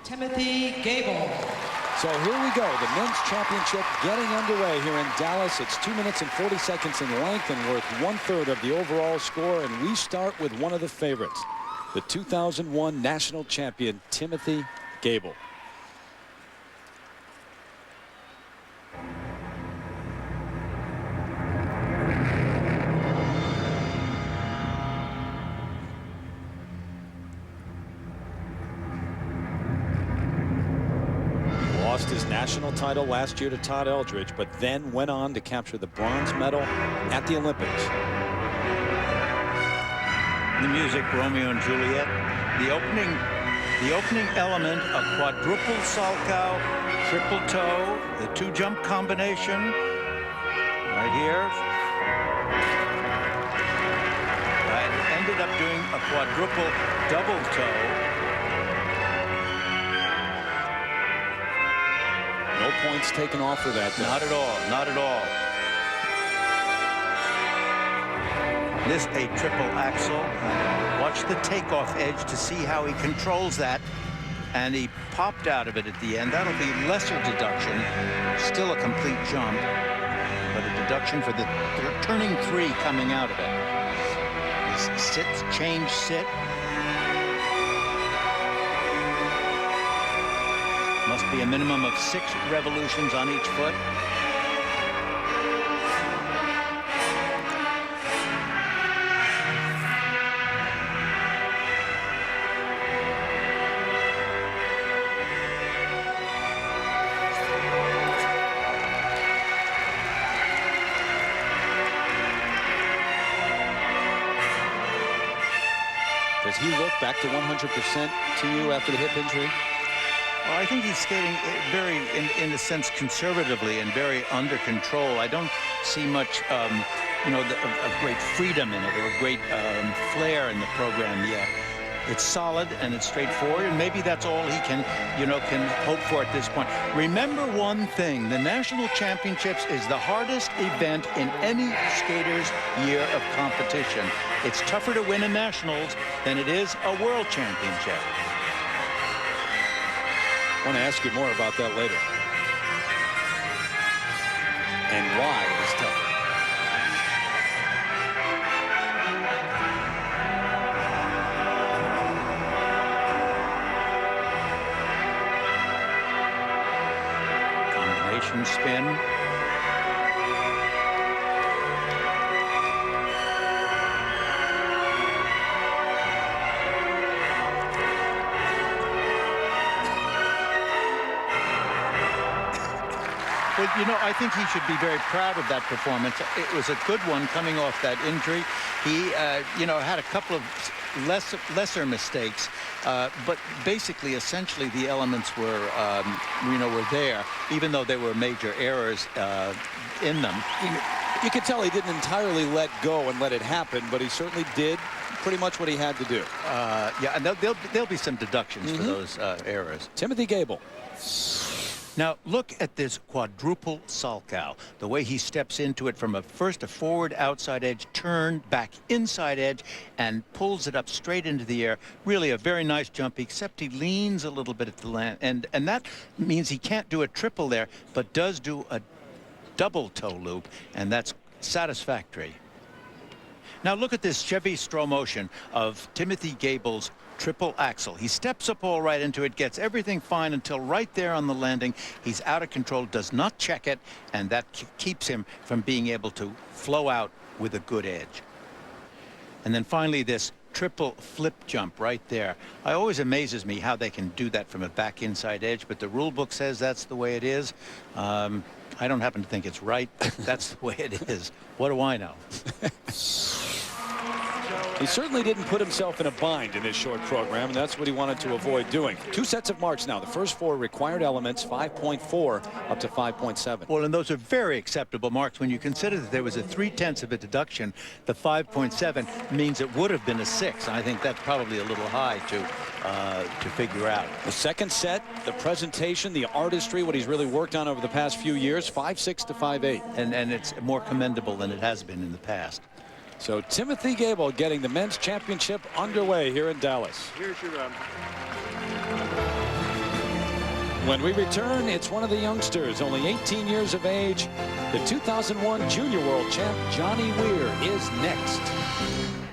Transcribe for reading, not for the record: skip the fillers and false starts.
Timothy Goebel. So here we go, the men's championship getting underway here in Dallas. It's 2 minutes and 40 seconds in length and worth 1/3 of the overall score. And we start with one of the favorites, the 2001 national champion, Timothy Goebel. Lost his national title last year to Todd Eldridge, but then went on to capture the bronze medal at the Olympics. The music, Romeo and Juliet. The opening element, a quadruple salchow, triple toe, the two-jump combination right here. I ended up doing a quadruple double toe. No points taken off for that, though. Not at all, not at all. This a triple axel. Watch the takeoff edge to see how he controls that. And he popped out of it at the end. That'll be lesser deduction. Still a complete jump, but a deduction for the turning three coming out of it. This sit, change, sit. Must be a minimum of 6 revolutions on each foot. Does he look back to 100% to you after the hip injury? Well, I think he's skating very, in a sense, conservatively and very under control. I don't see much, you know, of great freedom in it or great flair in the program yet. It's solid and it's straightforward, and maybe that's all he can, you know, can hope for at this point. Remember one thing: the national championships is the hardest event in any skater's year of competition. It's tougher to win a nationals than it is a world championship. I want to ask you more about that later. And why it's tougher. Combination spin. But, you know, I think he should be very proud of that performance. It was a good one coming off that injury. He, you know, had a couple of lesser mistakes, but basically, essentially, the elements were, you know, were there, even though there were major errors in them. You could tell he didn't entirely let go and let it happen, but he certainly did pretty much what he had to do. Yeah, and there'll be some deductions for those errors. Timothy Goebel. Now, look at this quadruple salchow. The way he steps into it from first a forward outside edge, turn, back inside edge, and pulls it up straight into the air. Really a very nice jump, except he leans a little bit at the land. And that means he can't do a triple there, but does do a double toe loop, and that's satisfactory. Now, look at this Chevy slow motion of Timothy Goebel's triple axel. He steps up all right into it, gets everything fine until right there on the landing. He's out of control, does not check it, and that keeps him from being able to flow out with a good edge. And then finally, this triple flip jump right there. It always amazes me how they can do that from a back inside edge, but the rule book says that's the way it is. I don't happen to think it's right. That's the way it is. What do I know? He certainly didn't put himself in a bind in this short program, and that's what he wanted to avoid doing. 2 sets of marks now. The first 4 required elements, 5.4 up to 5.7. Well, and those are very acceptable marks when you consider that there was a 3/10 of a deduction. The 5.7 means it would have been a 6. I think that's probably a little high to figure out. The second set, the presentation, the artistry, what he's really worked on over the past few years, 5.6 to 5.8. And it's more commendable than it has been in the past. So Timothy Goebel getting the men's championship underway here in Dallas. Here's your When we return, it's one of the youngsters, only 18 years of age. The 2001 Junior World Champ, Johnny Weir, is next.